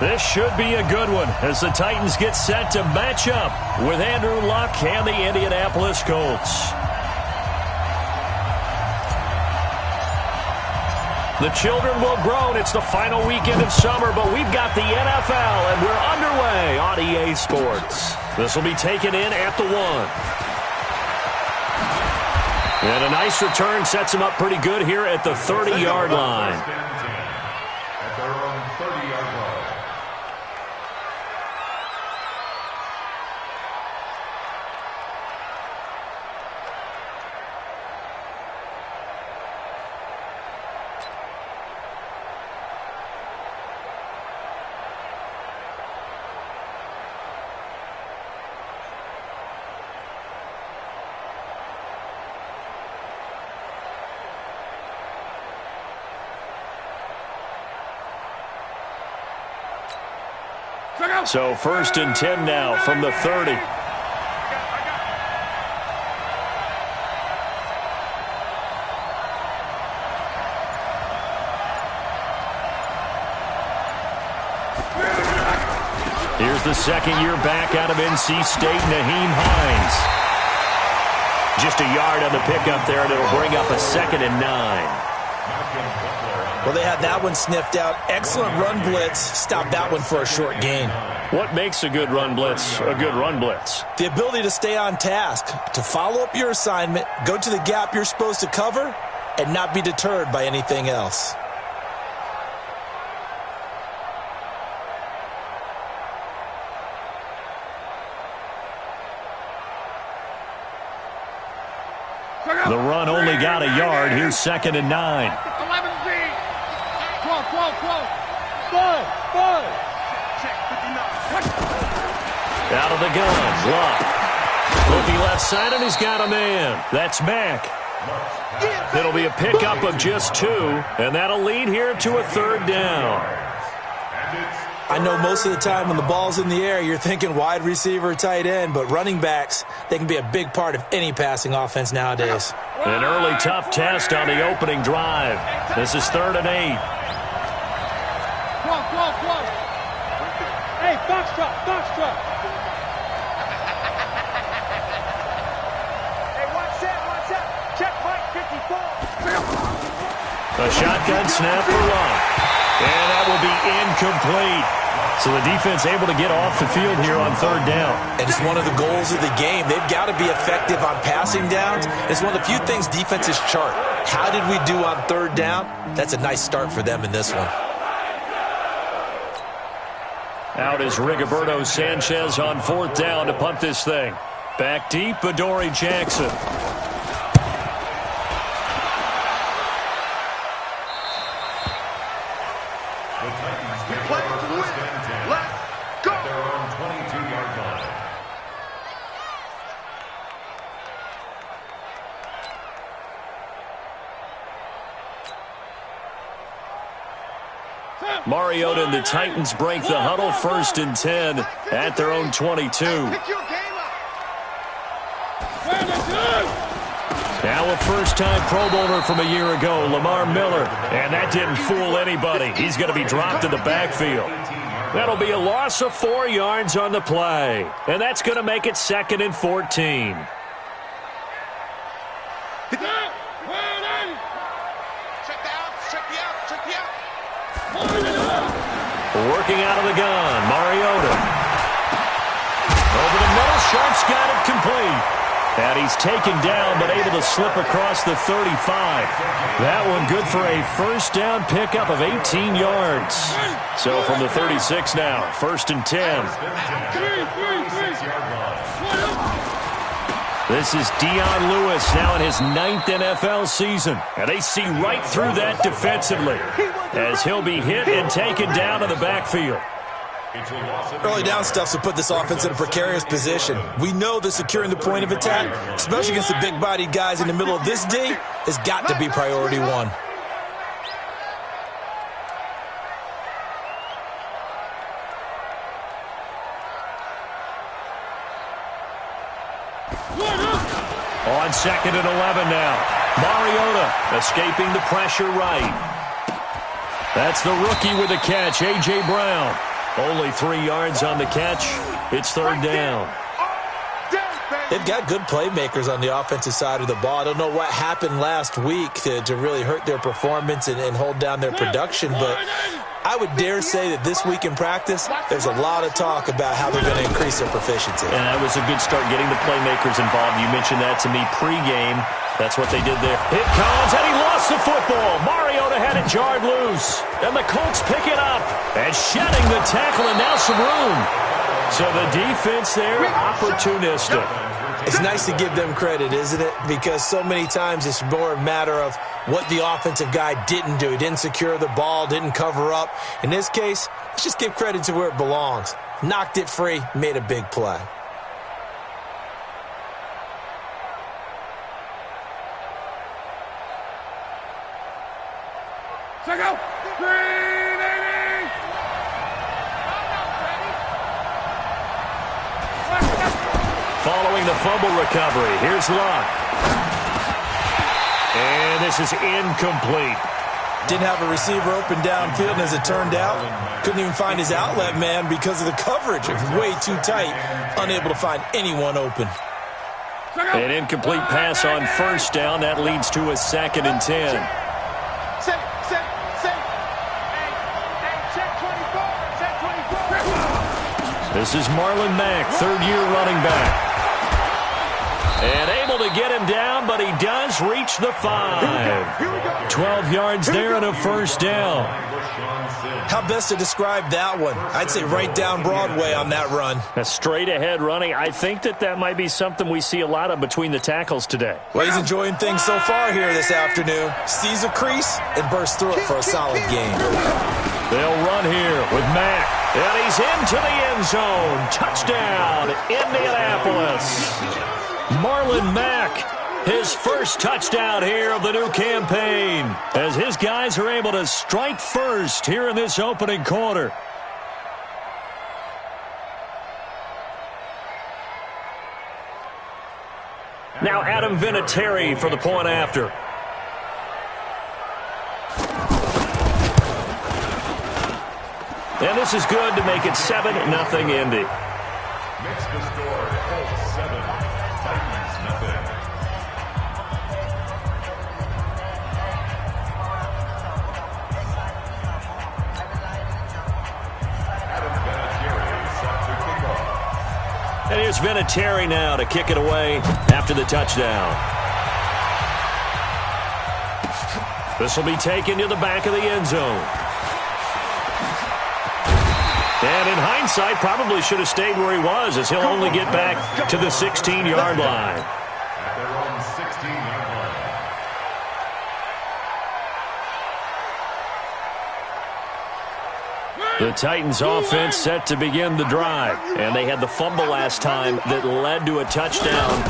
This should be a good one as the Titans get set to match up with Andrew Luck and the Indianapolis Colts. The children will groan. It's the final weekend of summer, but we've got the NFL, and we're underway on EA Sports. This will be taken in at the 1. And a nice return sets him up pretty good here at the 30-yard line. At their own 30-yard line. So 1st and 10 now from the 30. Here's the second-year back out of NC State, Nyheim Hines. Just a yard on the pickup there, and it'll bring up a 2nd and 9. Well, they had that one sniffed out. Excellent run blitz. Stop that one for a short gain. What makes a good run blitz a good run blitz? The ability to stay on task, to follow up your assignment, go to the gap you're supposed to cover, and not be deterred by anything else. The run only got a yard. Here's 2nd and 9. 12. Out of the gun, Luck. Looking left side, and he's got a man. That's Mack. It'll be a pickup of just 2, and that'll lead here to a 3rd down. I know most of the time when the ball's in the air, you're thinking wide receiver, tight end, but running backs, they can be a big part of any passing offense nowadays. An early tough test on the opening drive. This is 3rd and 8. Hey, foxtrot. Hey, watch that. Check Mike 54. A shotgun snap for Luck. And that will be incomplete. So the defense able to get off the field here on 3rd down. And it's one of the goals of the game. They've got to be effective on passing downs. It's one of the few things defenses chart. How did we do on 3rd down? That's a nice start for them in this one. Out is Rigoberto Sanchez on 4th down to punt this thing. Back deep, Adoree Jackson. Mariota and the Titans break the huddle. 1st and 10 at their own 22. Now a first-time Pro Bowler from a year ago, Lamar Miller. And that didn't fool anybody. He's going to be dropped in the backfield. That'll be a loss of 4 yards on the play. And that's going to make it 2nd and 14. Working out of the gun, Mariota. Over the middle, Sharp's got it complete. And he's taken down, but able to slip across the 35. That one good for a first down pickup of 18 yards. So from the 36 now, 1st and 10. This is Dion Lewis now in his 9th NFL season. And they see right through that defensively as he'll be hit and taken down in the backfield. Early down stuff will put this offense in a precarious position. We know that securing the point of attack, especially against the big-bodied guys in the middle of this D, has got to be priority 1. On 2nd and 11 now. Mariota escaping the pressure right. That's the rookie with the catch, A.J. Brown. Only 3 yards on the catch. It's third down. They've got good playmakers on the offensive side of the ball. I don't know what happened last week to really hurt their performance and hold down their production, but I would dare say that this week in practice, there's a lot of talk about how they're going to increase their proficiency. And that was a good start, getting the playmakers involved. You mentioned that to me pregame. That's what they did there. It comes, and he lost the football. Mariota had it jarred loose. And the Colts pick it up. And shedding the tackle, and now some room. So the defense there, opportunistic. It's nice to give them credit, isn't it? Because so many times it's more a matter of what the offensive guy didn't do. He didn't secure the ball, didn't cover up. In this case, let's just give credit to where it belongs. Knocked it free, made a big play. Check out. Following the fumble recovery, here's Luck. And this is incomplete. Didn't have a receiver open downfield, and as it turned out, couldn't even find his outlet man because of the coverage. It was way too tight, unable to find anyone open. An incomplete pass on first down. That leads to a 2nd and 10. This is Marlon Mack, third-year running back. And able to get him down, but he does reach the 5. 12 yards there and a first down. How best to describe that one? I'd say right down Broadway on that run. A straight-ahead running. I think that might be something we see a lot of between the tackles today. Well, he's enjoying things so far here this afternoon. Sees a crease and bursts through it for a solid gain. They'll run here with Mack. And he's into the end zone. Touchdown, Indianapolis. Marlon Mack, his first touchdown here of the new campaign, as his guys are able to strike first here in this opening quarter. Now Adam Vinatieri for the point after. And this is good to make it 7-0 Indy. Makes the score Colts 7, Titans nothing. Adam Vinatieri set to kick off. And here's Vinatieri now to kick it away after the touchdown. This will be taken to the back of the end zone. And in hindsight, probably should have stayed where he was, as he'll only get back to the 16-yard line. At their own 16-yard line. The Titans offense set to begin the drive. And they had the fumble last time that led to a touchdown.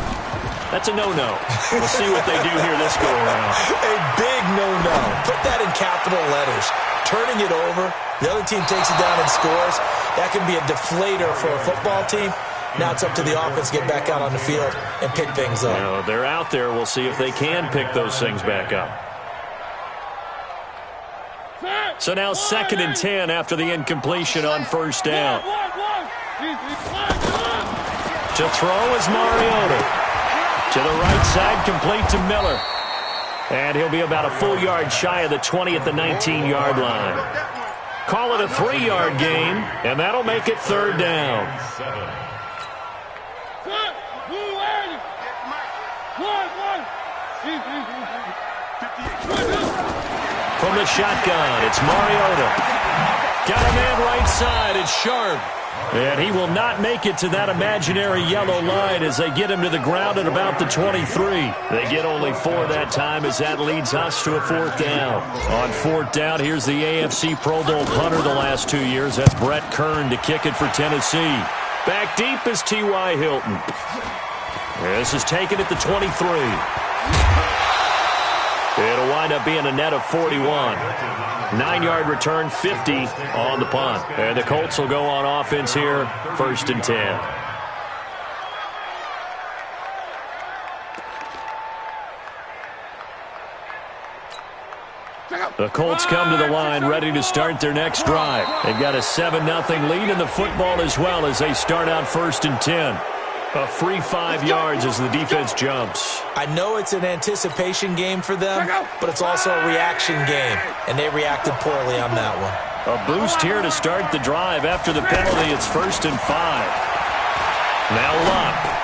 That's a no-no. We'll see what they do here this go-around. A big no-no. Put that in capital letters. Turning it over, the other team takes it down and scores. That can be a deflator for a football team. Now it's up to the offense to get back out on the field and pick things up. You know, they're out there. We'll see if they can pick those things back up. So now 2nd and 10 after the incompletion on first down. To throw is Mariota. To the right side, complete to Miller. And he'll be about a full yard shy of the 20 at the 19-yard line. Call it a 3-yard gain, and that'll make it third down. From the shotgun, it's Mariota. Got a man right side, it's Sharp. And he will not make it to that imaginary yellow line as they get him to the ground at about the 23. They get only 4 that time, as that leads us to a 4th down. On 4th down, here's the AFC Pro Bowl punter the last 2 years. That's Brett Kern to kick it for Tennessee. Back deep is T.Y. Hilton. This is taken at the 23. It'll wind up being a net of 41. 9-yard return, 50 on the punt. And the Colts will go on offense here, 1st and 10. The Colts come to the line ready to start their next drive. They've got a 7-0 lead in the football as well as they start out 1st and 10. A free 5 yards as the defense jumps. I know it's an anticipation game for them, but it's also a reaction game, and they reacted poorly on that one. A boost here to start the drive after the penalty. It's 1st and 5. Now Luck.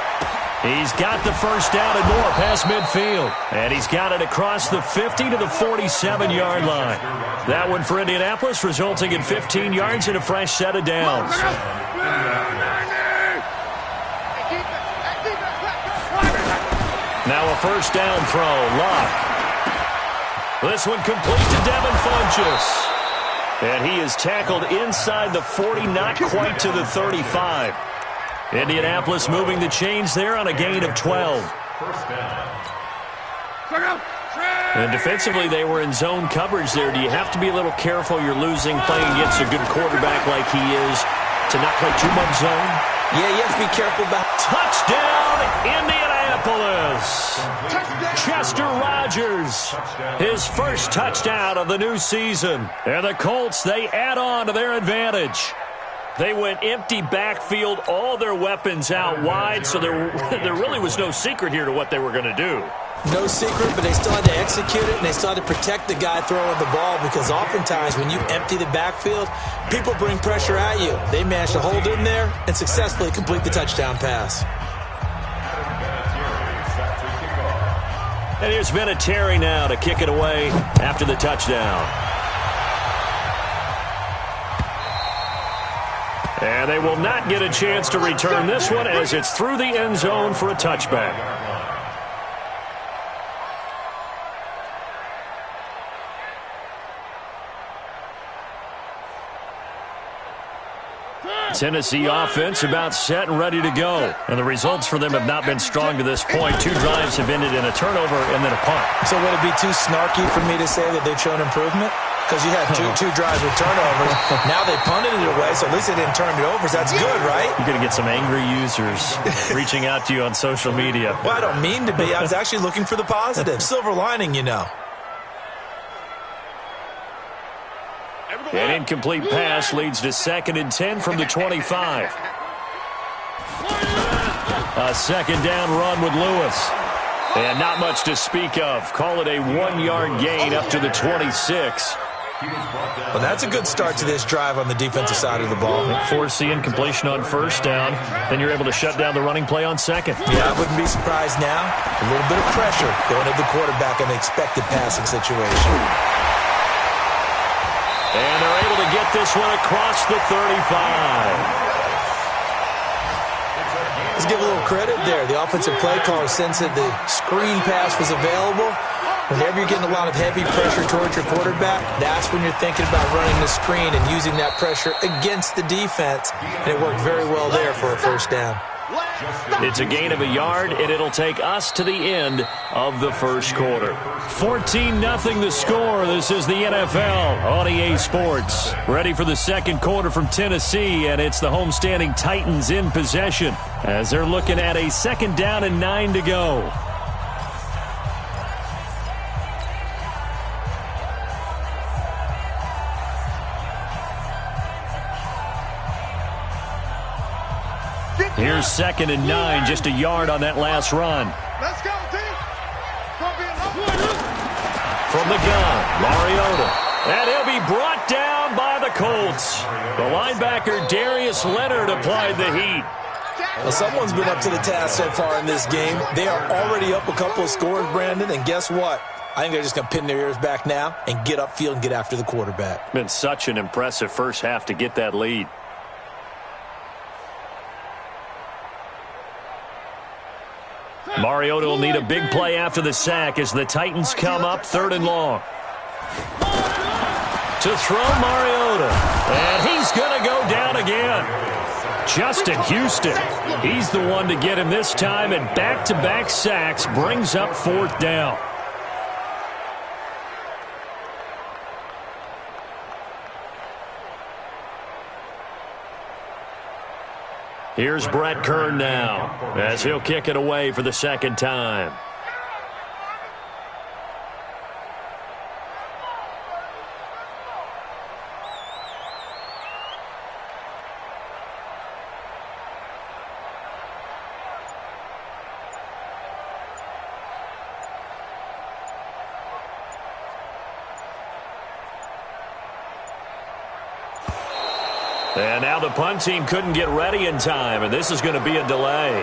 He's got the first down and more past midfield. And he's got it across the 50 to the 47-yard line. That one for Indianapolis, resulting in 15 yards and a fresh set of downs. Now a first down throw. Luck. This one complete to Devin Funchess. And he is tackled inside the 40, not quite to the 35. Indianapolis moving the chains there on a gain of 12. And defensively, they were in zone coverage there. Do you have to be a little careful? You're losing playing against a good quarterback like he is to not play too much zone? Yeah, you have to be careful about. Touchdown, Indianapolis. Chester Rogers, his first touchdown of the new season. And the Colts, they add on to their advantage. They went empty backfield, all their weapons out wide, so there really was no secret here to what they were going to do. No secret, but they still had to execute it, and they still had to protect the guy throwing the ball because oftentimes when you empty the backfield, people bring pressure at you. They managed to hold in there and successfully complete the touchdown pass. And here's Vinatieri now to kick it away after the touchdown. And they will not get a chance to return this one as it's through the end zone for a touchback. Tennessee offense about set and ready to go. And the results for them have not been strong to this point. 2 drives have ended in a turnover and then a punt. So would it be too snarky for me to say that they've shown improvement? Because you had two drives with turnovers. Now they punted it away, so at least they didn't turn it over. So that's good, right? You're going to get some angry users reaching out to you on social media. Well, I don't mean to be. I was actually looking for the positive. Silver lining, you know. An incomplete pass leads to 2nd and 10 from the 25. A second down run with Lewis. And not much to speak of. Call it a 1-yard gain up to the 26. Well, that's a good start to this drive on the defensive side of the ball. Forcing completion on first down. Then you're able to shut down the running play on second. Yeah, I wouldn't be surprised now. A little bit of pressure going at the quarterback in the expected passing situation. And they're able to get this one across the 35. Let's give a little credit there. The offensive play caller sensed that the screen pass was available. Whenever you're getting a lot of heavy pressure towards your quarterback, that's when you're thinking about running the screen and using that pressure against the defense. And it worked very well there for a first down. It's a gain of a yard, and it'll take us to the end of the first quarter. 14-0 the score. This is the NFL on EA Sports. Ready for the second quarter from Tennessee, and it's the homestanding Titans in possession as they're looking at a 2nd down and 9 to go. Here's 2nd and 9, just a yard on that last run. Let's go, team. From the gun, Mariota. And he'll be brought down by the Colts. The linebacker, Darius Leonard, applied the heat. Well, someone's been up to the task so far in this game. They are already up a couple of scores, Brandon, and guess what? I think they're just going to pin their ears back now and get upfield and get after the quarterback. Been such an impressive first half to get that lead. Mariota will need a big play after the sack as the Titans come up 3rd and long. To throw Mariota. And he's going to go down again. Justin Houston. He's the one to get him this time, and back-to-back sacks brings up 4th down. Here's Brett Kern now as he'll kick it away for the 2nd time. And now the punt team couldn't get ready in time, and this is going to be a delay.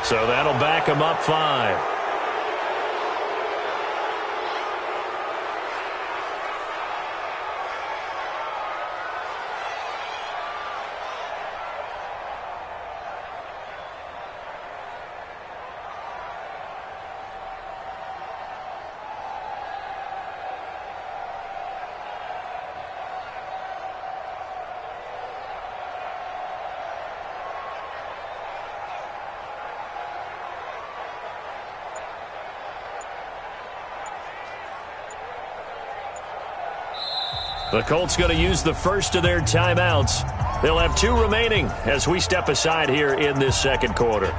So that'll back them up 5. The Colts going to use the first of their timeouts. They'll have 2 remaining as we step aside here in this second quarter.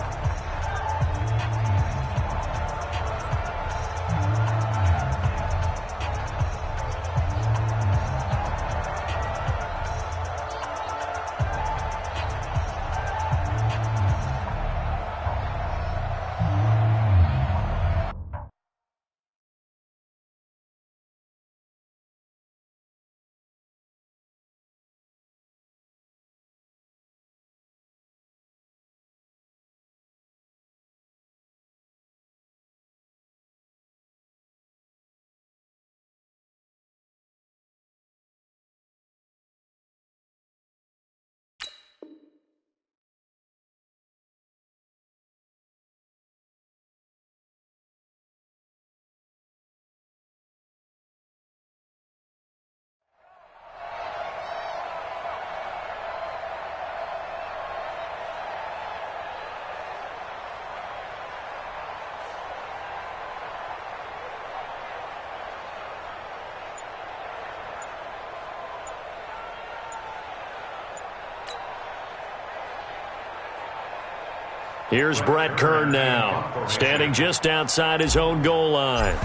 Here's Brett Kern now, standing just outside his own goal line.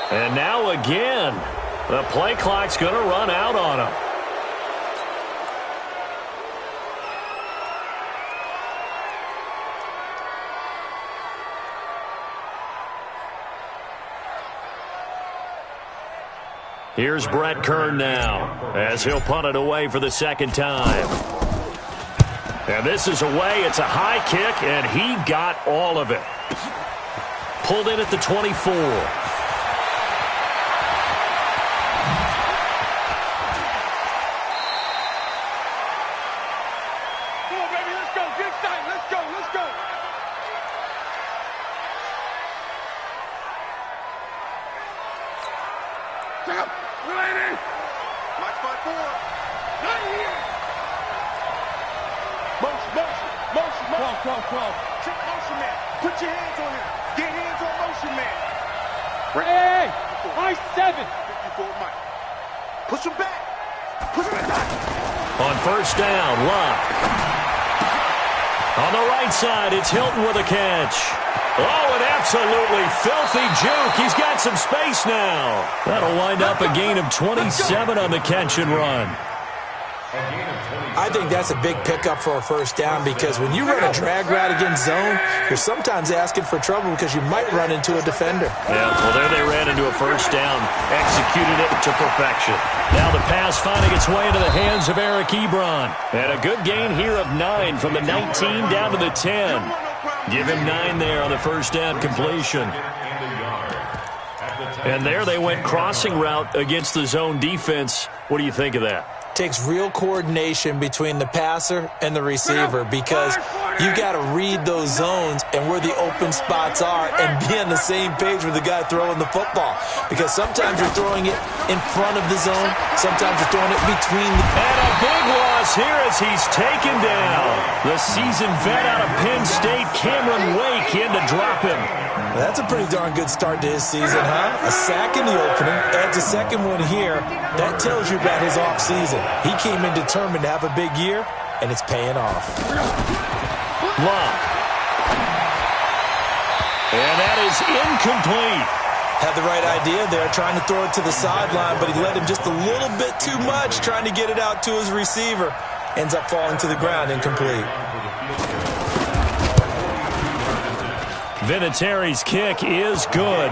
And now again, the play clock's going to run out on him. Here's Brett Kern now, as he'll punt it away for the second time. And this is away. It's a high kick, and he got all of it. Pulled in at the 24. Come on, baby, let's go. Get excited. Let's go, let's go. Stop. Lady. Watch my 4. Not here. Motion. Check motion man. Put your hands on him. Get hands on motion man. Hey, I-7. 54 Mike. Push him back. Push him back. On first down, Locke. On the right side, it's Hilton with a catch. Oh, an absolutely filthy juke. He's got some space now. That'll wind up a gain of 27 on the catch and run. I think that's a big pickup for a first down because when you run a drag route against zone, you're sometimes asking for trouble because you might run into a defender. Yeah, well, there they ran into a first down, executed it to perfection. Now the pass finding its way into the hands of Eric Ebron. And a good gain here of 9 from the 19 down to the 10. Give him 9 there on the first down completion. And there they went crossing route against the zone defense. What do you think of that? Takes real coordination between the passer and the receiver because you got to read those zones and where the open spots are and be on the same page with the guy throwing the football. Because sometimes you're throwing it in front of the zone, sometimes you're throwing it between the... And a big loss here as he's taken down. The seasoned vet out of Penn State, Cameron Wake, in to drop him. That's a pretty darn good start to his season, huh? A sack in the opening, adds a second one here. That tells you about his offseason. He came in determined to have a big year, and it's paying off. Long. And that is incomplete. Had the right idea there, trying to throw it to the sideline, but he let him just a little bit too much, trying to get it out to his receiver. Ends up falling to the ground, incomplete. Vinatieri's kick is good.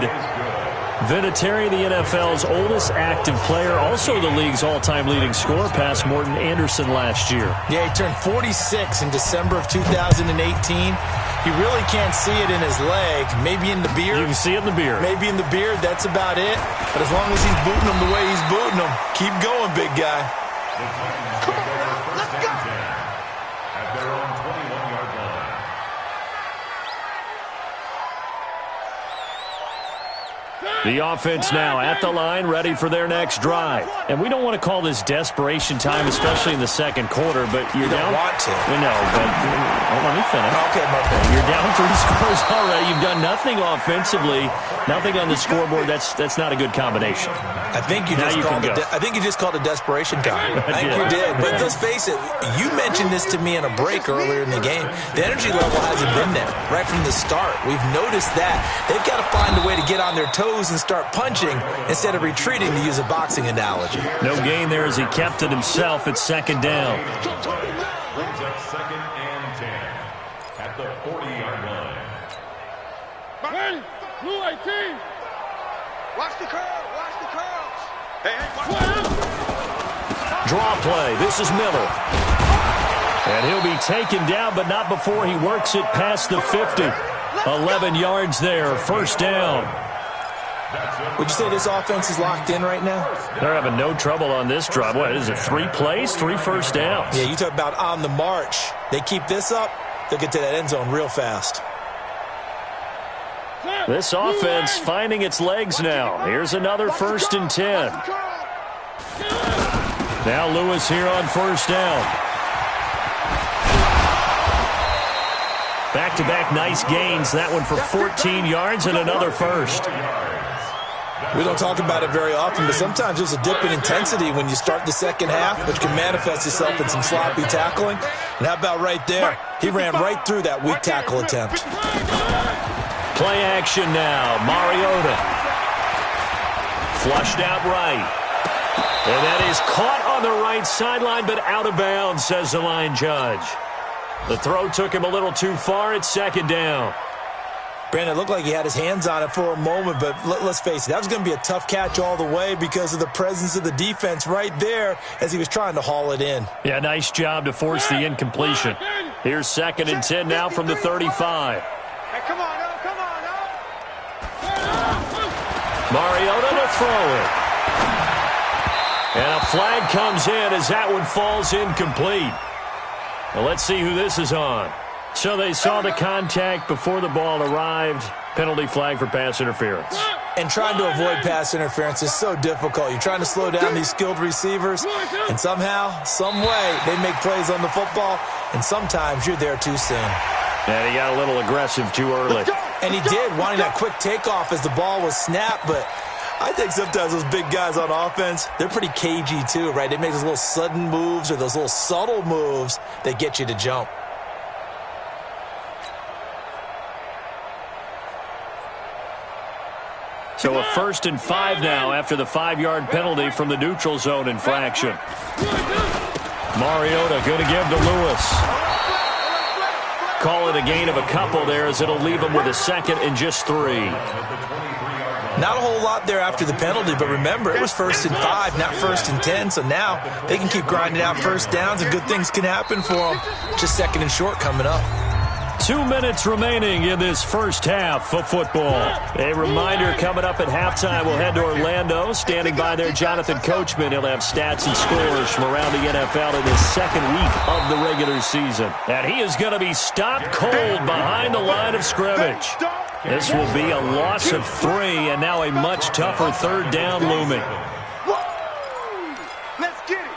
Vinatieri, the NFL's oldest active player, also the league's all-time leading scorer, past Morton Anderson last year. Yeah, he turned 46 in December of 2018. He really can't see it in his leg. Maybe in the beard. You can see it in the beard. Maybe in the beard. That's about it. But as long as he's booting them the way he's booting them, keep going, big guy. Come on, let's go. At their own 21-yard line. The offense now at the line, ready for their next drive. And we don't want to call this desperation time, especially in the second quarter, but you're You down. don't want to. No, but let me finish. Okay, my bad. You're down 3 scores already. You've done nothing offensively, nothing on the scoreboard. That's not a good combination. I think you just called it desperation time. I think you did. But let's face it, you mentioned this to me in a break earlier in the game. The energy level hasn't been there right from the start. We've noticed that. They've got to find a way to get on their toes and start punching instead of retreating, to use a boxing analogy. No gain there as he kept it himself at second down. Brings up 2nd and 10 at the 40-yard line. Ready? Blue 18. Watch the curl. Watch the curls. Hey, watch the Draw play. This is Miller. And he'll be taken down, but not before he works it past the 50. 11 yards there, first down. Would you say this offense is locked in right now? They're having no trouble on this drive. What is it, 3 plays, 3 first downs? Yeah, you talk about on the march. They keep this up, they'll get to that end zone real fast. This offense finding its legs now. Here's another 1st and 10. Now Lewis here on first down. Back-to-back nice gains. That one for 14 yards and another first. We don't talk about it very often, but sometimes there's a dip in intensity when you start the second half, which can manifest itself in some sloppy tackling. And how about right there? He ran right through that weak tackle attempt. Play action now. Mariota. Flushed out right. And that is caught on the right sideline, but out of bounds, says the line judge. The throw took him a little too far. It's second down. Brandon, it looked like he had his hands on it for a moment, but let's face it, that was going to be a tough catch all the way because of the presence of the defense right there as he was trying to haul it in. Yeah, nice job to force the incompletion. Here's 2nd and 10 now from the 35. Hey, come on, no, come on, no. Mariota to throw it. And a flag comes in as that one falls incomplete. Well, let's see who this is on. So they saw the contact before the ball arrived. Penalty flag for pass interference. And trying to avoid pass interference is so difficult. You're trying to slow down these skilled receivers, and somehow, some way, they make plays on the football, and sometimes you're there too soon. And he got a little aggressive too early. And he did, wanting that quick takeoff as the ball was snapped, but I think sometimes those big guys on offense, they're pretty cagey too, right? They make those little sudden moves or those little subtle moves that get you to jump. So a 1st and 5 now after the 5-yard penalty from the neutral zone infraction. Mariota going to give to Lewis. Call it a gain of a couple there as it'll leave him with a 2nd and just 3. Not a whole lot there after the penalty, but remember, it was 1st and 5, not 1st and 10, so now they can keep grinding out first downs and good things can happen for them. Just 2nd and short coming up. 2 minutes remaining in this first half of football. A reminder coming up at halftime, we'll head to Orlando. Standing by there, Jonathan Coachman. He'll have stats and scores from around the NFL in his 2nd week of the regular season. And he is going to be stopped cold behind the line of scrimmage. This will be a loss of 3, and now a much tougher 3rd down looming. Let's get it.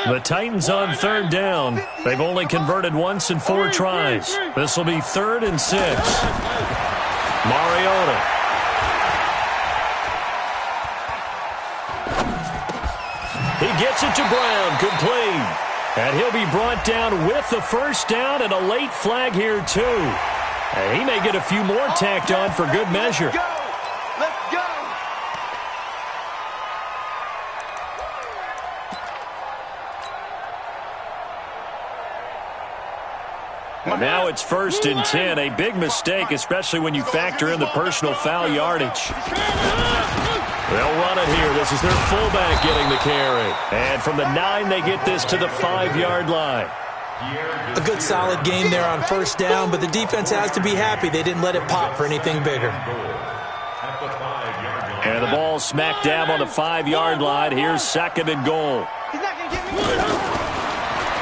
The Titans on 3rd down. They've only converted once in 4 tries. This will be 3rd and 6. Mariota. He gets it to Brown, complete. And he'll be brought down with the first down and a late flag here too. And he may get a few more tacked on for good measure. Let's go. And now it's 1st and 10. A big mistake, especially when you factor in the personal foul yardage. They'll run it here. This is their fullback getting the carry. And from the 9, they get this to the 5-yard line. A good solid game there on 1st down, but the defense has to be happy they didn't let it pop for anything bigger. And the ball smack dab on the 5-yard line. Here's 2nd and goal.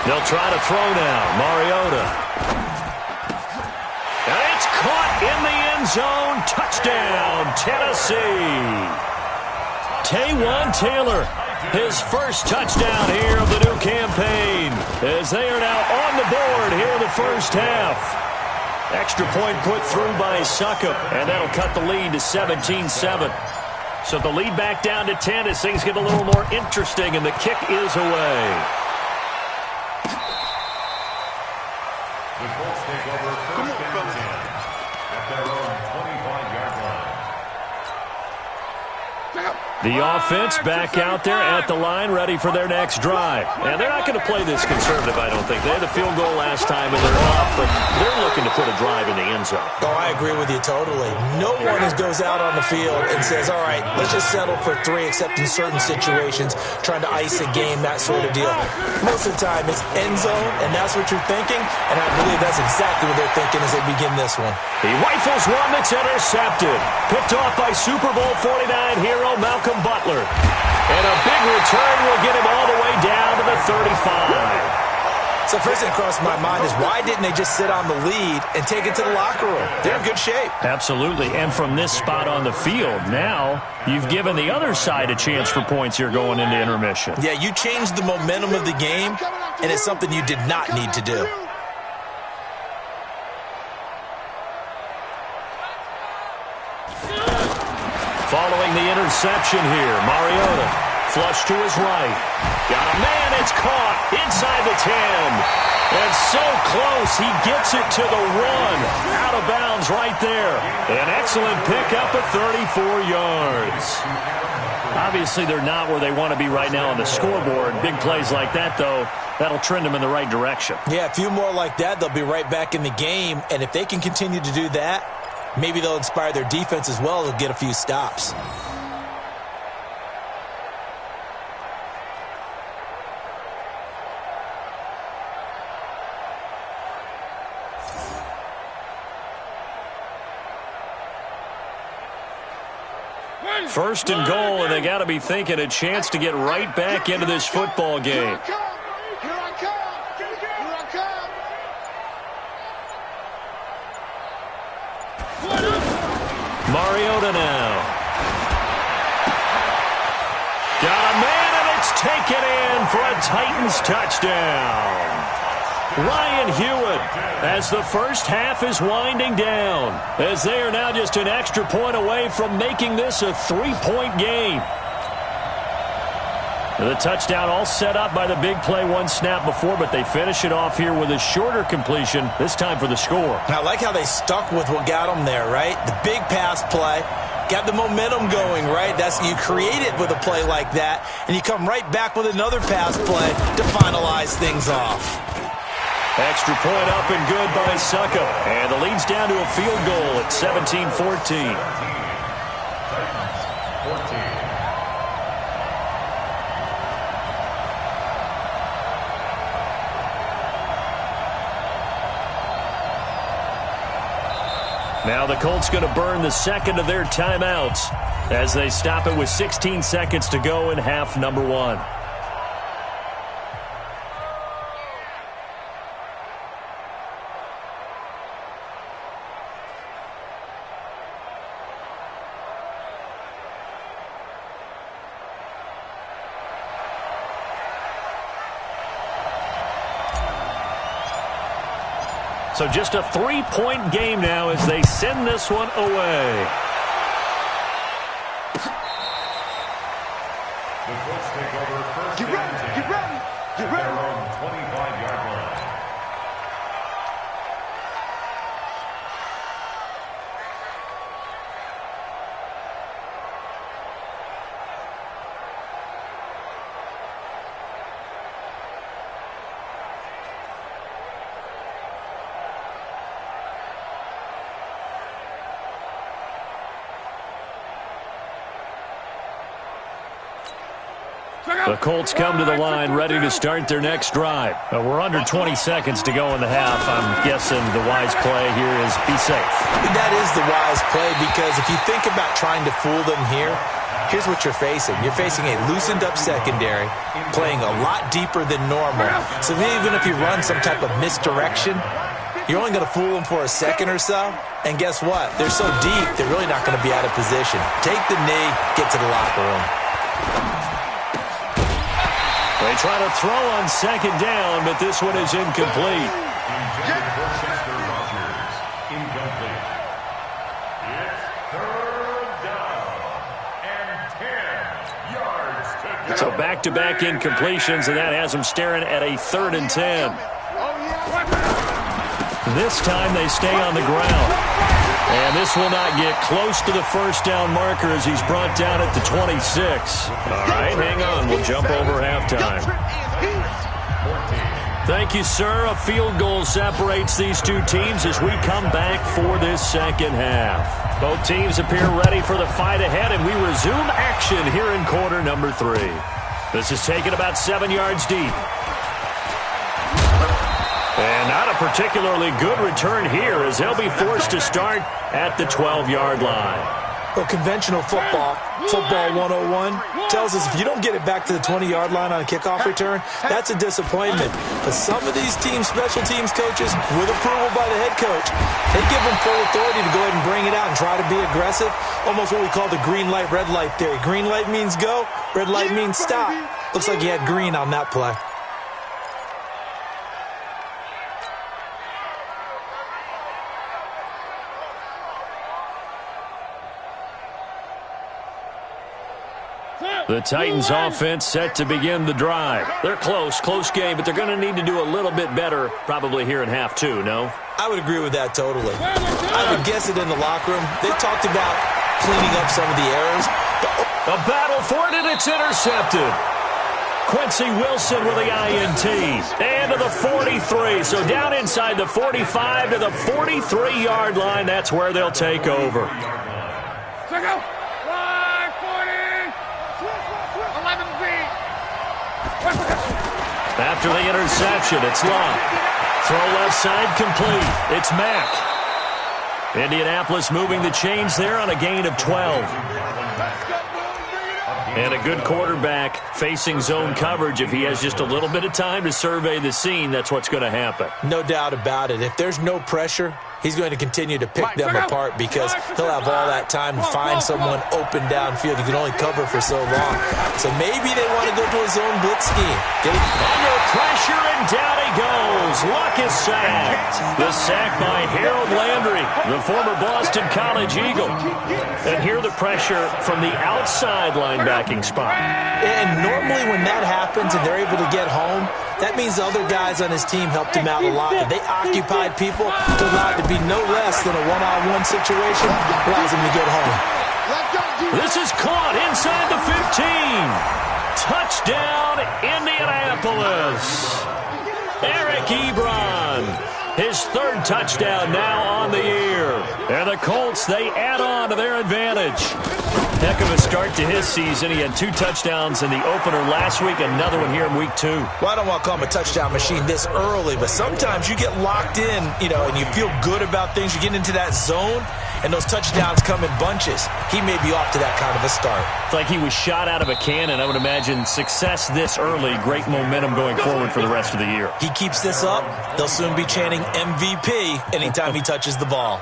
They'll try to throw now. Mariota. And it's caught in the end zone. Touchdown, Tennessee. Taywan Taylor, his first touchdown here of the new campaign, as they are now on the board here in the first half. Extra point put through by Suckup, and that'll cut the lead to 17-7. So the lead back down to 10 as things get a little more interesting, and the kick is away. The Colts take over 1st and 10 at their own 25-yard line. The offense back out there at the line, ready for their next drive. And they're not going to play this conservative, I don't think. They had a field goal last time, and they're up, but they're looking to put a drive in the end zone. Oh, I agree with you totally. No one goes out on the field and says, all right, let's just settle for 3, except in certain situations, trying to ice a game, that sort of deal. Most of the time, it's end zone, and that's what you're thinking, and I believe that's exactly what they're thinking as they begin this one. He rifles one that's intercepted. Picked off by Super Bowl 49 hero Malcolm Butler. And a big return will get him all the way down to the 35. So first thing crossed my mind is why didn't they just sit on the lead and take it to the locker room? They're in good shape. Absolutely. And from this spot on the field, now you've given the other side a chance for points here going into intermission. Yeah, you changed the momentum of the game, and it's something you did not need to do. Following the interception here, Mariota, flush to his right. Got a man, it's caught inside the 10. And so close, he gets it to the 1. Out of bounds right there. An excellent pickup at 34 yards. Obviously, they're not where they want to be right now on the scoreboard. Big plays like that, though, that'll trend them in the right direction. Yeah, a few more like that, they'll be right back in the game. And if they can continue to do that, maybe they'll inspire their defense as well. They'll get a few stops. First and goal, and they got to be thinking a chance to get right back into this football game. Mariota now. Got a man, and it's taken in for a Titans touchdown. Ryan Hewitt, as the first half is winding down, as they are now just an extra point away from making this a 3-point game. The touchdown all set up by the big play one snap before, but they finish it off here with a shorter completion, this time for the score. I like how they stuck with what got them there, right? The big pass play, got the momentum going, right? You create it with a play like that, and you come right back with another pass play to finalize things off. Extra point up and good by Suckup. And the lead's down to a field goal at 17-14. Now the Colts going to burn the second of their timeouts as they stop it with 16 seconds to go in half number 1. So just a 3-point game now as they send this one away. The Colts take over first and 10 at their own 25-yard line. The Colts come to the line ready to start their next drive. We're under 20 seconds to go in the half. I'm guessing the wise play here is be safe. That is the wise play because if you think about trying to fool them here, here's what you're facing. You're facing a loosened up secondary, playing a lot deeper than normal. So even if you run some type of misdirection, you're only going to fool them for a second or so. And guess what? They're so deep, they're really not going to be out of position. Take the knee, get to the locker room. They try to throw on second down, but this one is incomplete. Incomplete. It's third down and 10 yards to go. So back-to-back incompletions, and that has them staring at a 3rd and 10. This time they stay on the ground. And this will not get close to the first down marker as he's brought down at the 26. All right, hang on. We'll jump over halftime. Thank you, sir. A field goal separates these two teams as we come back for this second half. Both teams appear ready for the fight ahead, and we resume action here in quarter number 3. This is taken about 7 yards deep. And not a particularly good return here as they'll be forced to start at the 12-yard line. Well, conventional football 101, tells us if you don't get it back to the 20-yard line on a kickoff return, that's a disappointment. But some of these teams, special teams coaches, with approval by the head coach, they give them full authority to go ahead and bring it out and try to be aggressive, almost what we call the green light, red light theory. Green light means go, red light means stop. Looks like he had green on that play. The Titans offense set to begin the drive. They're close game, but they're going to need to do a little bit better probably here in half 2, no? I would agree with that totally. I would guess it in the locker room. They talked about cleaning up some of the errors. A battle for it, and it's intercepted. Quincy Wilson with the INT. And to the 43. So down inside the 45 to the 43-yard line. That's where they'll take over. After the interception, it's Love. Throw left side complete. It's Mack. Indianapolis moving the chains there on a gain of 12. And a good quarterback facing zone coverage. If he has just a little bit of time to survey the scene, that's what's going to happen. No doubt about it. If there's no pressure, he's going to continue to pick them apart because he'll have all that time to find someone open downfield. He can only cover for so long. So maybe they want to go to a zone blitz scheme. Under pressure, and down he goes. Luck is sacked. The sack by Harold Landry, the former Boston College Eagle. And here the pressure from the outside linebacker spot. And normally when that happens and they're able to get home, that means the other guys on his team helped him out a lot. If they occupied people, they're allowed to be no less than a one-on-one situation, allows him to get home. This is caught inside the 15. Touchdown, Indianapolis. Eric Ebron, his 3rd touchdown now on the year. And the Colts, they add on to their advantage. Heck of a start to his season. He had 2 touchdowns in the opener last week, another one here in week 2. Well, I don't want to call him a touchdown machine this early, but sometimes you get locked in, and you feel good about things. You get into that zone, and those touchdowns come in bunches. He may be off to that kind of a start. It's like he was shot out of a cannon. I would imagine success this early, great momentum going forward for the rest of the year. He keeps this up, they'll soon be chanting MVP anytime he touches the ball.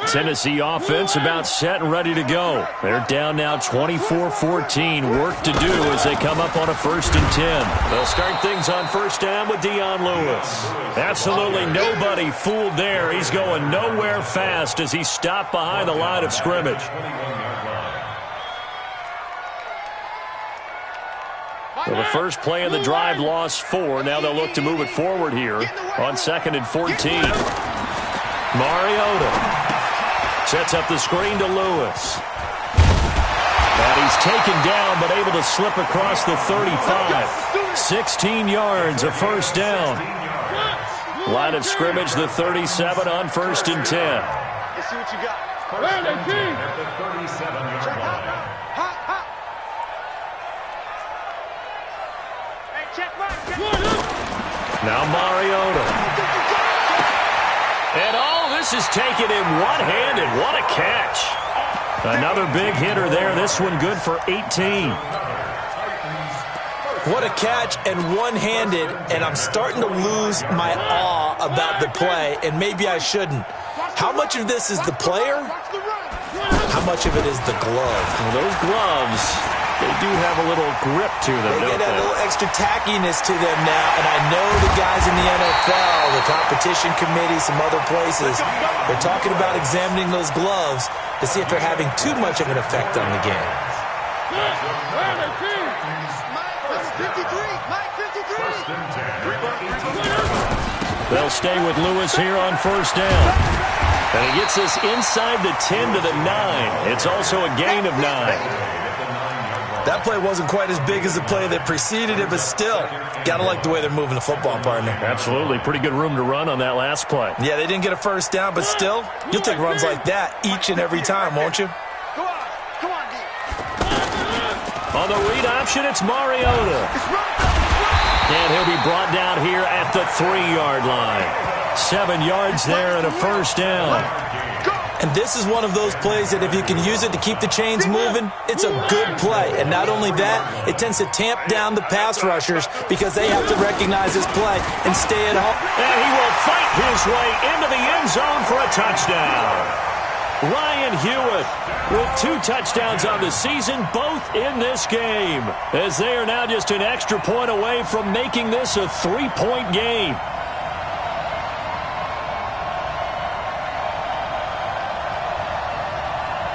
Tennessee offense about set and ready to go. They're down now 24-14. Work to do as they come up on a 1st and 10. They'll start things on first down with Dion Lewis. Absolutely nobody fooled there. He's going nowhere fast as he's stopped behind the line of scrimmage. Well, the first play of the drive lost 4. Now they'll look to move it forward here on 2nd and 14. Mariota sets up the screen to Lewis. And he's taken down but able to slip across the 35. 16 yards, a first down. Line of scrimmage, the 37 on 1st and 10. Let's see what you got. First and 10 at the 37-yard line. Now Mariota. And all this is taken in one-handed. What a catch. Another big hitter there. This one good for 18. What a catch and one-handed, and I'm starting to lose my awe about the play, and maybe I shouldn't. How much of this is the player? How much of it is the glove? Well, those gloves, they do have a little grip to them, They don't get a they? little extra tackiness to them now, and I know the guys in the NFL, the competition committee, some other places, they're talking about examining those gloves to see if they're having too much of an effect on the game. They'll stay with Lewis here on first down. And he gets us inside the 10 to the 9. It's also a gain of 9. That play wasn't quite as big as the play that preceded it, but still, got to like the way they're moving the football, partner. Absolutely. Pretty good room to run on that last play. Yeah, they didn't get a first down, but still, you'll take runs like that each and every time, won't you? On the read option, it's Mariota. And he'll be brought down here at the 3-yard line. 7 yards there and a first down. And this is one of those plays that if you can use it to keep the chains moving, it's a good play. And not only that, it tends to tamp down the pass rushers because they have to recognize this play and stay at home. And he will fight his way into the end zone for a touchdown. Ryan Hewitt with 2 touchdowns on the season, both in this game, as they are now just an extra point away from making this a 3-point game.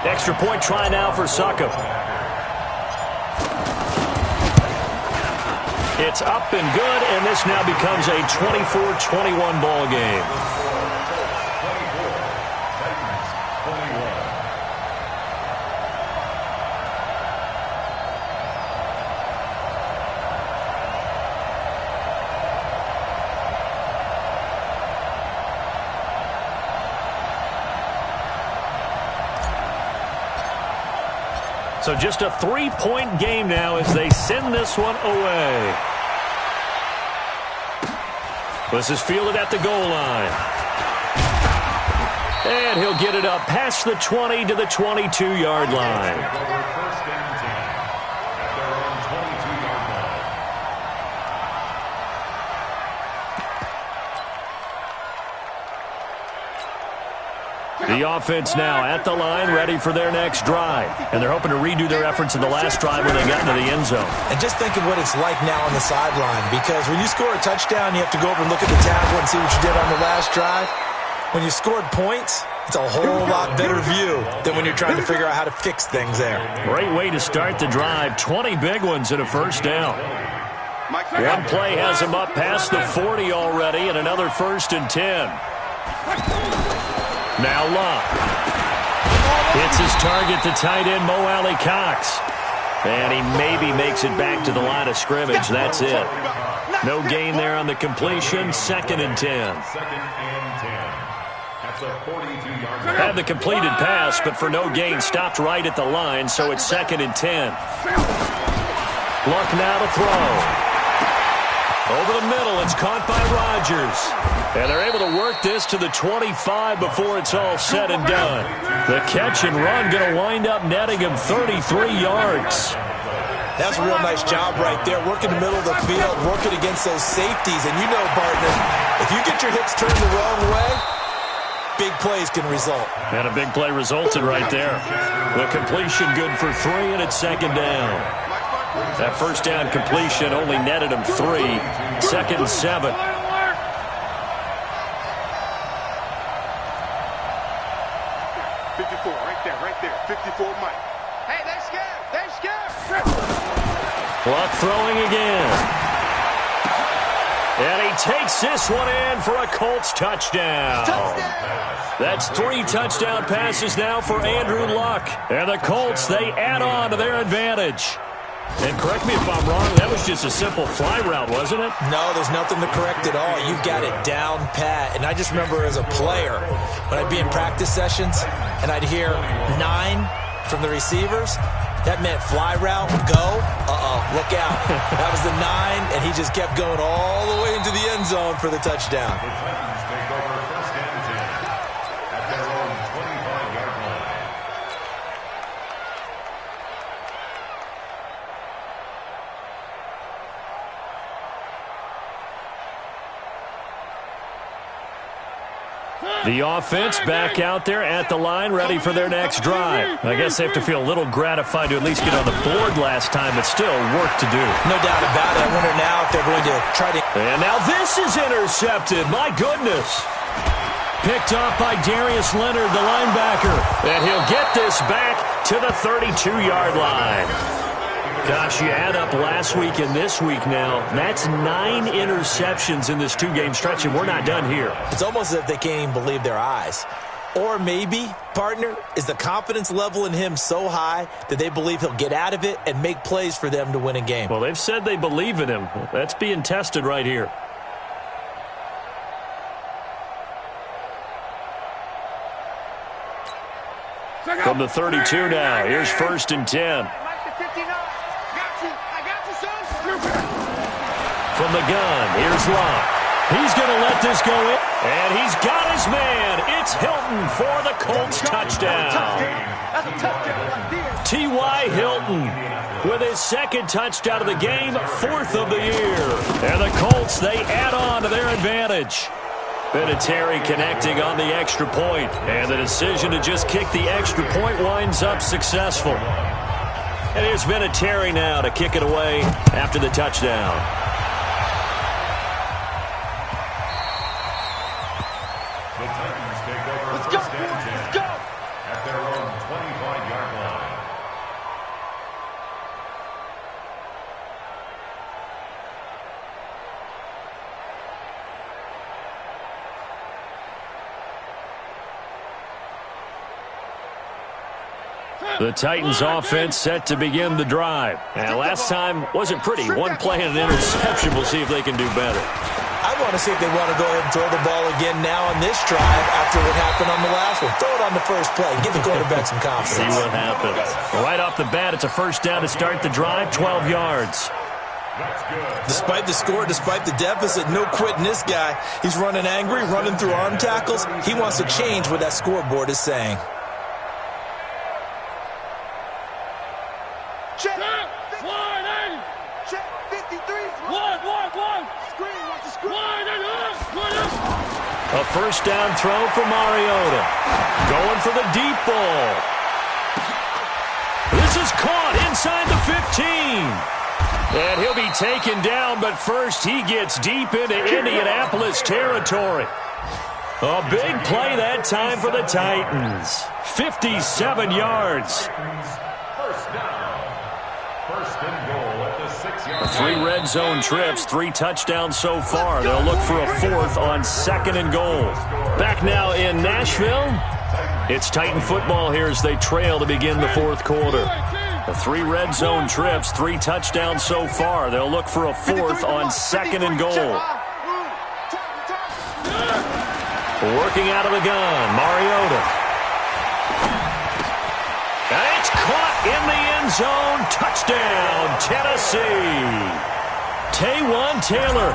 Extra point try now for Succop. It's up and good, and this now becomes a 24-21 ball game. So just a 3-point game now as they send this one away. This is fielded at the goal line. And he'll get it up past the 20 to the 22-yard line. The offense now at the line, ready for their next drive. And they're hoping to redo their efforts in the last drive when they got into the end zone. And just think of what it's like now on the sideline, because when you score a touchdown, you have to go over and look at the tablet and see what you did on the last drive. When you scored points, it's a whole lot better view than when you're trying to figure out how to fix things there. Great way to start the drive. 20 big ones and a first down. One play has him up past the 40 already, and another 1st and 10. Now Luck. Hits his target, the tight end, Mo Alley Cox. And he maybe makes it back to the line of scrimmage. That's it. No gain there on the completion. 2nd and 10. Had the completed pass, but for no gain, stopped right at the line, so it's 2nd and 10. Luck now to throw. Over the middle, it's caught by Rodgers. And they're able to work this to the 25 before it's all said and done. The catch and run going to wind up netting him 33 yards. That's a real nice job right there. Working the middle of the field, working against those safeties. And you know, partner, if you get your hips turned the wrong way, big plays can result. And a big play resulted right there. The completion good for 3, and it's 2nd down. That first down completion only netted him 3. 2nd and 7. 54, right there. 54, Mike. Hey, they're scared. Luck throwing again. And he takes this one in for a Colts touchdown. That's 3 touchdown passes now for Andrew Luck. And the Colts, they add on to their advantage. And correct me if I'm wrong, that was just a simple fly route, wasn't it? No, there's nothing to correct at all. You've got it down pat. And I just remember as a player, when I'd be in practice sessions and I'd hear 9 from the receivers, that meant fly route, go, look out. That was the 9, and he just kept going all the way into the end zone for the touchdown. The Titans take over first and 10 at their own 25-yard line. The offense back out there at the line, ready for their next drive. I guess they have to feel a little gratified to at least get on the board last time, but still work to do. No doubt about it. I wonder now if they're going to try to... And now this is intercepted. My goodness. Picked off by Darius Leonard, the linebacker. And he'll get this back to the 32-yard line. Gosh, you add up last week and this week now. That's 9 interceptions in this 2-game stretch, and we're not done here. It's almost as if they can't even believe their eyes. Or maybe, partner, is the confidence level in him so high that they believe he'll get out of it and make plays for them to win a game. Well, they've said they believe in him. That's being tested right here. From the 32 now, here's first and 10. From the gun, here's Locke. He's going to let this go in, and he's got his man. It's Hilton for the Colts touchdown. T.Y. Hilton with his second touchdown of the game, 4th of the year. And the Colts, they add on to their advantage. Vinatieri connecting on the extra point, and the decision to just kick the extra point winds up successful. And here's Vinatieri now to kick it away after the touchdown. The Titans take over first and 10 at their own 25-yard line. The Titans offense set to begin the drive. And last time wasn't pretty. One play and an interception. We'll see if they can do better. I want to see if they want to go ahead and throw the ball again now on this drive after what happened on the last one. Throw it on the first play. Give the quarterback some confidence. See what happens. Right off the bat, it's a first down to start the drive, 12 yards. Despite the score, despite the deficit, no quitting this guy. He's running angry, running through arm tackles. He wants to change what that scoreboard is saying. Check. 180. Check 53. 1. Screen. Watch the screen. A first down throw for Mariota. Going for the deep ball. This is caught inside the 15. And he'll be taken down, but first he gets deep into Indianapolis territory. A big play that time for the Titans. 57 yards. First down. First and goal at the 6-yard 3 red zone trips, 3 touchdowns so far. They'll look for a 4th on 2nd and goal. Back now in Nashville. It's Titan football here as they trail to begin the 4th quarter. The 3 red zone trips, 3 touchdowns so far. They'll look for a 4th on 2nd and goal. Working out of the gun, Mariota. And it's caught in the end zone. Touchdown, Tennessee. Taywan Taylor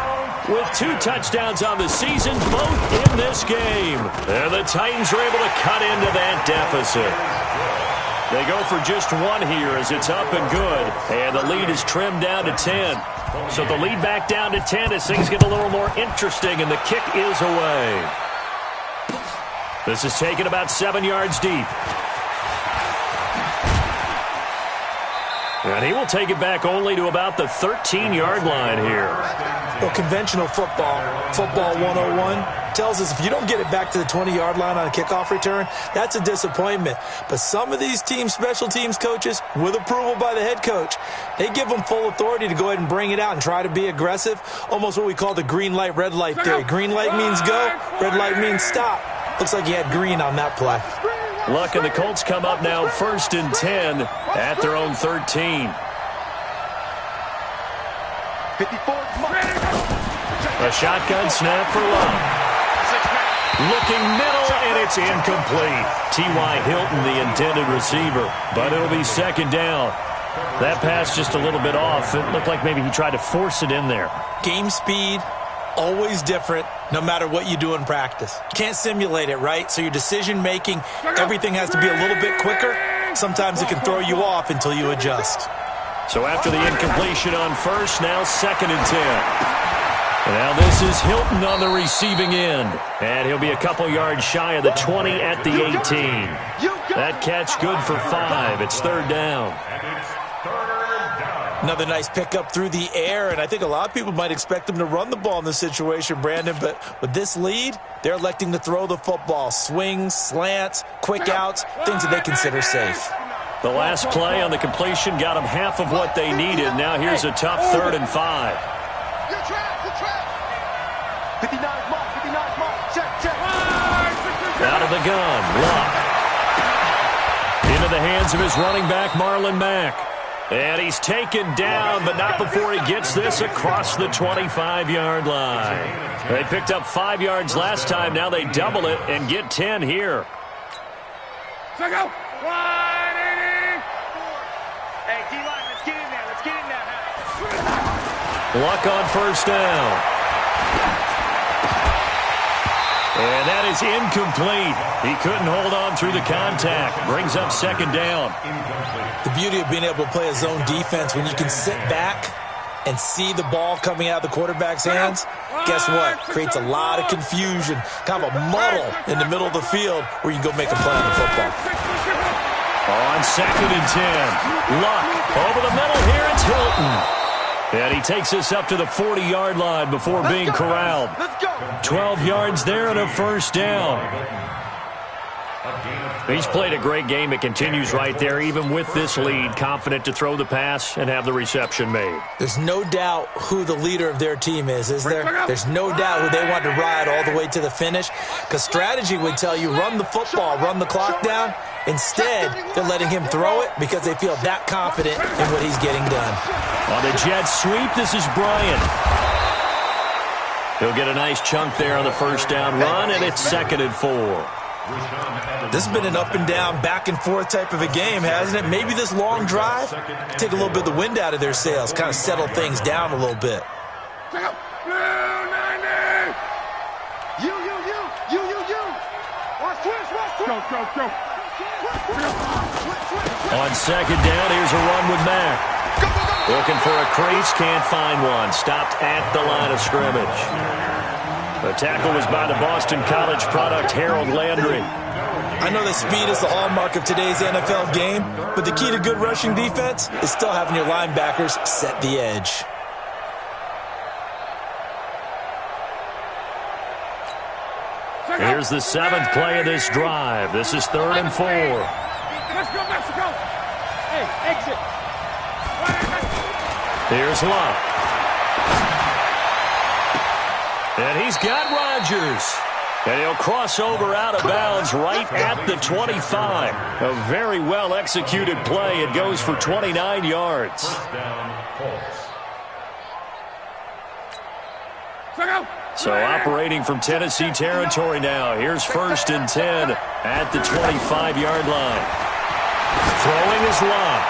with 2 touchdowns on the season, both in this game. And the Titans are able to cut into that deficit. They go for just 1 here as it's up and good. And the lead is trimmed down to 10. So the lead back down to 10 as things get a little more interesting, and the kick is away. This is taken about 7 yards deep. And he will take it back only to about the 13-yard line here. Well, conventional football 101, tells us if you don't get it back to the 20-yard line on a kickoff return, that's a disappointment. But some of these team special teams coaches, with approval by the head coach, they give them full authority to go ahead and bring it out and try to be aggressive, almost what we call the green light, red light theory. Green light means go, red light means stop. Looks like he had green on that play. Luck and the Colts come up now 1st and 10 at their own 13. A shotgun snap for Love. Looking middle, and it's incomplete. T.Y. Hilton, the intended receiver, but it'll be second down. That pass just a little bit off. It looked like maybe he tried to force it in there. Game speed, always different, no matter what you do in practice. Can't simulate it, right? So your decision-making, everything has to be a little bit quicker. Sometimes it can throw you off until you adjust. So after the incompletion on first, now 2nd and 10. Now this is Hilton on the receiving end. And he'll be a couple yards shy of the 20 at the 18. That catch good for 5. It's 3rd down. Another nice pickup through the air, and I think a lot of people might expect them to run the ball in this situation, Brandon, but with this lead, they're electing to throw the football. Swings, slants, quick outs, things that they consider safe. The last play on the completion got them half of what they needed. Now here's a tough 3rd and 5. 59 mark, 59 mark, check. Out of the gun, Luck. Into the hands of his running back, Marlon Mack. And he's taken down, but not before he gets this across the 25-yard line. They picked up 5 yards last time. Now they double it and get 10 here. Check out. 180. Hey, D-line, let's get in there. Let's get in there. Luck on first down. And that is incomplete. He couldn't hold on through the contact. Brings up 2nd down. The beauty of being able to play a zone defense when you can sit back and see the ball coming out of the quarterback's hands, guess what? Creates a lot of confusion, kind of a muddle in the middle of the field where you can go make a play on the football. On 2nd and 10. Luck over the middle here. It's Hilton. And he takes us up to the 40-yard line before being corralled. 12 yards there and a first down. He's played a great game. It continues right there, even with this lead. Confident to throw the pass and have the reception made. There's no doubt who the leader of their team is there? There's no doubt who they want to ride all the way to the finish. Because strategy would tell you run the football, run the clock down. Instead, they're letting him throw it because they feel that confident in what he's getting done. On the jet sweep, this is Bryant. He'll get a nice chunk there on the first down run, and it's 2nd and 4. This has been an up and down, back and forth type of a game, hasn't it? Maybe this long drive, take a little bit of the wind out of their sails, kind of settle things down a little bit. Go. On 2nd down, here's a run with Mack. Looking for a crease, can't find one. Stopped at the line of scrimmage. The tackle was by the Boston College product, Harold Landry. I know that speed is the hallmark of today's NFL game, but the key to good rushing defense is still having your linebackers set the edge. Here's the 7th play of this drive. This is 3rd and 4. Let's go, Mexico. Hey, exit. Here's Luck. And he's got Rodgers. And he'll cross over out of bounds right at the 25. A very well-executed play. It goes for 29 yards. So operating from Tennessee territory now. Here's 1st and 10 at the 25-yard line. Throwing is Luck.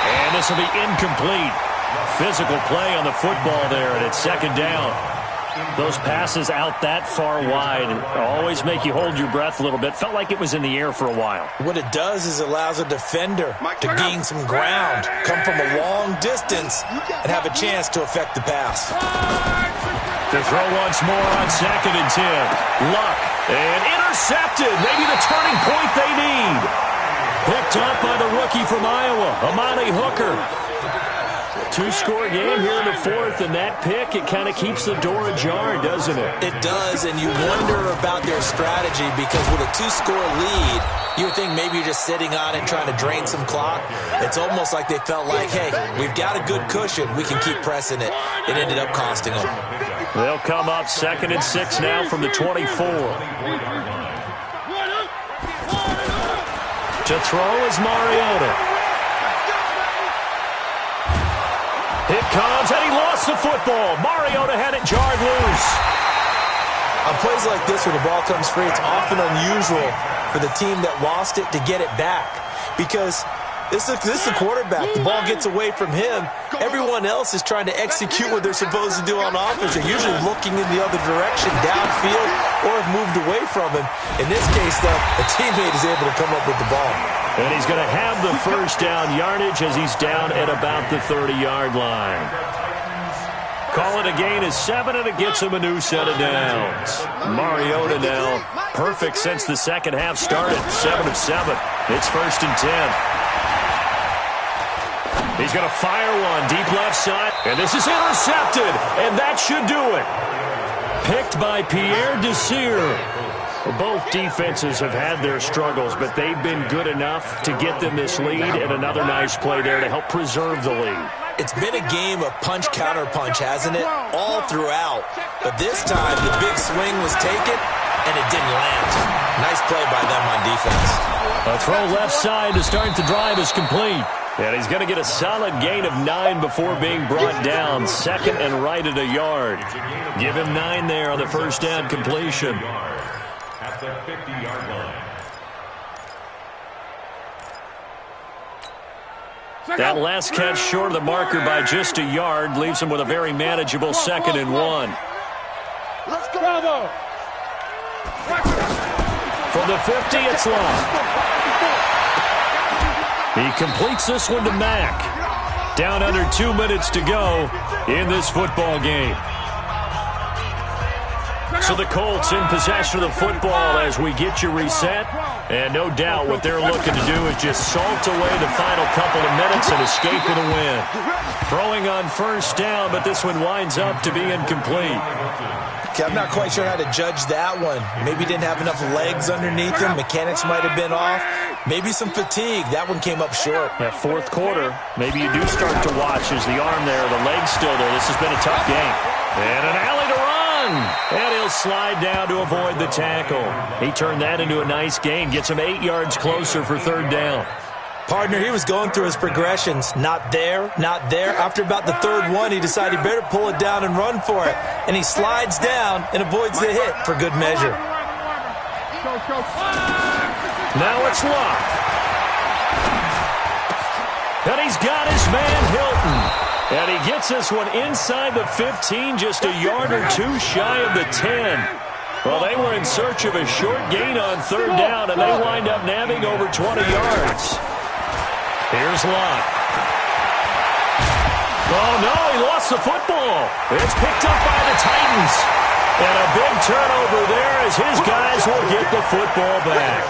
And this will be incomplete. Physical play on the football there, and it's 2nd down. Those passes out that far wide always make you hold your breath a little bit. Felt like it was in the air for a while. What it does is it allows a defender to gain some ground, come from a long distance, and have a chance to affect the pass. To throw once more on 2nd and 10. Luck. And intercepted. Maybe the turning point they need. Picked up by the rookie from Iowa, Amani Hooker. 2-score game here in the 4th, and that pick, it kind of keeps the door ajar, doesn't it? It does, and you wonder about their strategy because with a 2-score lead, you would think maybe you're just sitting on it trying to drain some clock. It's almost like they felt like, hey, we've got a good cushion. We can keep pressing it. It ended up costing them. They'll come up 2nd and 6 now from the 24. To throw is Mariota. It comes, and he lost the football. Mariota had it jarred loose. On plays like this where the ball comes free, it's often unusual for the team that lost it to get it back because this is the quarterback. The ball gets away from him. Everyone else is trying to execute what they're supposed to do on offense. They're usually looking in the other direction, downfield, or have moved away from him. In this case, though, a teammate is able to come up with the ball. And he's going to have the first down yardage as he's down at about the 30-yard line. Call it a gain of 7, and it gets him a new set of downs. Mariota now perfect since the second half started. 7 of 7. It's 1st and 10. He's going to fire one deep left side, and this is intercepted, and that should do it. Picked by Pierre Desir. Both defenses have had their struggles, but they've been good enough to get them this lead, and another nice play there to help preserve the lead. It's been a game of punch-counter-punch, hasn't it? All throughout. But this time, the big swing was taken, and it didn't land. Nice play by them on defense. A throw left side to start the drive is complete. And he's going to get a solid gain of 9 before being brought down. 2nd and right at a yard. Give him 9 there on the first down completion. At the 50-yard line. That last catch short of the marker by just a yard leaves him with a very manageable 2nd and 1. Let's go. Bravo. From the 50, it's long. He completes this one to Mack. Down under 2 minutes to go in this football game. So the Colts in possession of the football as we get you reset. And no doubt what they're looking to do is just salt away the final couple of minutes and escape with a win. Throwing on first down, but this one winds up to be incomplete. Okay, I'm not quite sure how to judge that one. Maybe didn't have enough legs underneath him. Mechanics might have been off. Maybe some fatigue. That one came up short. That fourth quarter, maybe you do start to watch as the arm there, the leg's still there. This has been a tough game. And an alley to run. And he'll slide down to avoid the tackle. He turned that into a nice gain. Gets him 8 yards closer for 3rd down. Partner, he was going through his progressions. Not there, not there. After about the 3rd one, he decided he better pull it down and run for it. And he slides down and avoids the hit for good measure. Now it's Luck. And he's got his man Hilton. And he gets this one inside the 15, just a yard or 2 shy of the 10. Well, they were in search of a short gain on 3rd down, and they wind up nabbing over 20 yards. Here's Luck. Oh, no, he lost the football. It's picked up by the Titans. And a big turnover there as his guys will get the football back.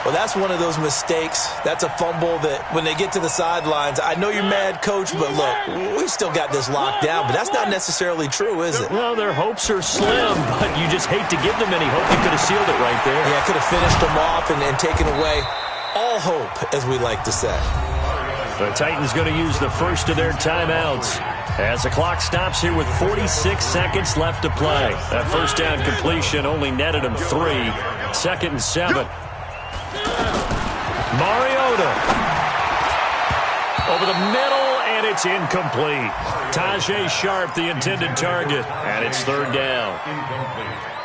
Well, that's one of those mistakes. That's a fumble that when they get to the sidelines, I know you're mad, Coach, but look, we've still got this locked down. But that's not necessarily true, is it? Well, their hopes are slim, but you just hate to give them any hope. You could have sealed it right there. Yeah, could have finished them off and taken away all hope, as we like to say. The Titans going to use the first of their timeouts as the clock stops here with 46 seconds left to play. That first down completion only netted him 3. 2nd and 7. Mariota over the middle, and it's incomplete. Tajay Sharp, the intended target, and it's 3rd down.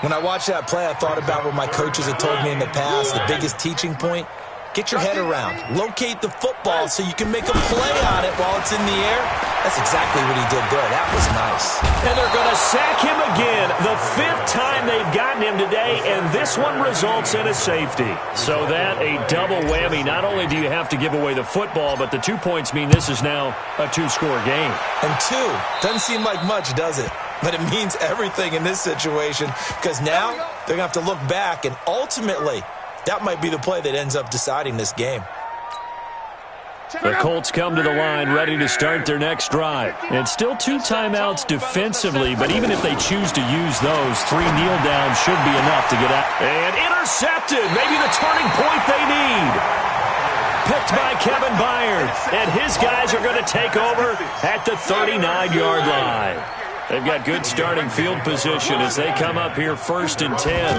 When I watched that play, I thought about what my coaches had told me in the past. The biggest teaching point, get your head around. Locate the football so you can make a play on it while it's in the air. That's exactly what he did there. That was nice. And they're going to sack him again. The 5th time they've gotten him today, and this one results in a safety. So that a double whammy. Not only do you have to give away the football, but the 2 points mean this is now a 2-score game. And 2 doesn't seem like much, does it? But it means everything in this situation because now they're going to have to look back, and ultimately that might be the play that ends up deciding this game. The Colts come to the line ready to start their next drive. And still 2 timeouts defensively, but even if they choose to use those, 3 kneel downs should be enough to get out. And intercepted, maybe the turning point they need. Picked by Kevin Byard, and his guys are going to take over at the 39-yard line. They've got good starting field position as they come up here 1st and 10.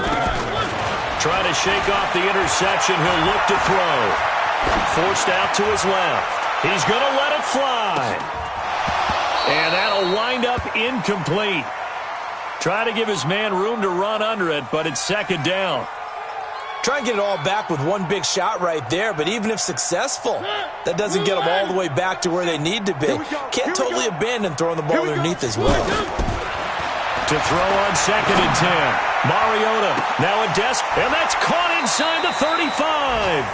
Trying to shake off the interception, he'll look to throw. Forced out to his left. He's going to let it fly. And that'll wind up incomplete. Try to give his man room to run under it, but it's second down. Try and get it all back with one big shot right there, but even if successful, that doesn't get them all the way back to where they need to be. Can't totally abandon throwing the ball underneath as well. To throw on second and 10. Mariota now a desk, and that's caught inside the 35.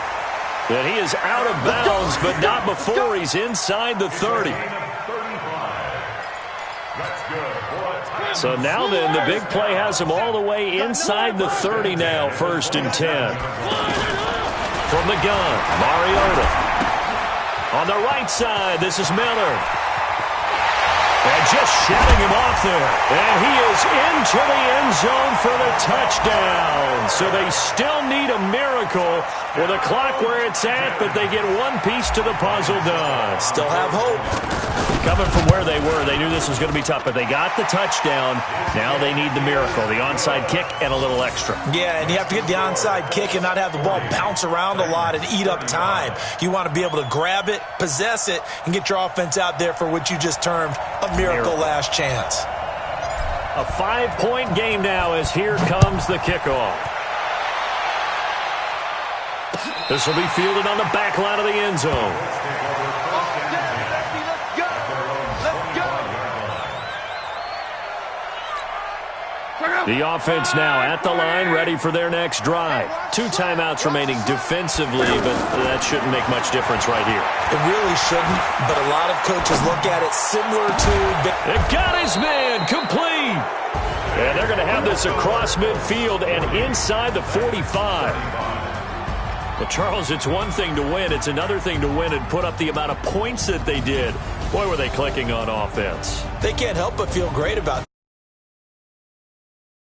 And he is out of bounds, but not before he's inside the 30. So now then, the big play has him all the way inside the 30 now, first and 10. From the gun, Mariota. On the right side, this is Miller. And just shutting him off there. And he is into the end zone for the touchdown. So they still need a miracle with a clock where it's at, but they get one piece to the puzzle done. Still have hope. Coming from where they were, they knew this was going to be tough, but they got the touchdown. Now they need the miracle, the onside kick and a little extra. Yeah, and you have to get the onside kick and not have the ball bounce around a lot and eat up time. You want to be able to grab it, possess it, and get your offense out there for what you just termed a miracle last chance. A 5-point game now as here comes the kickoff. This will be fielded on the back line of the end zone. The offense now at the line, ready for their next drive. 2 timeouts remaining defensively, but that shouldn't make much difference right here. It really shouldn't, but a lot of coaches look at it similar to... It got his man, complete! And they're going to have this across midfield and inside the 45. Well, Charles, it's one thing to win. It's another thing to win and put up the amount of points that they did. Boy, were they clicking on offense. They can't help but feel great about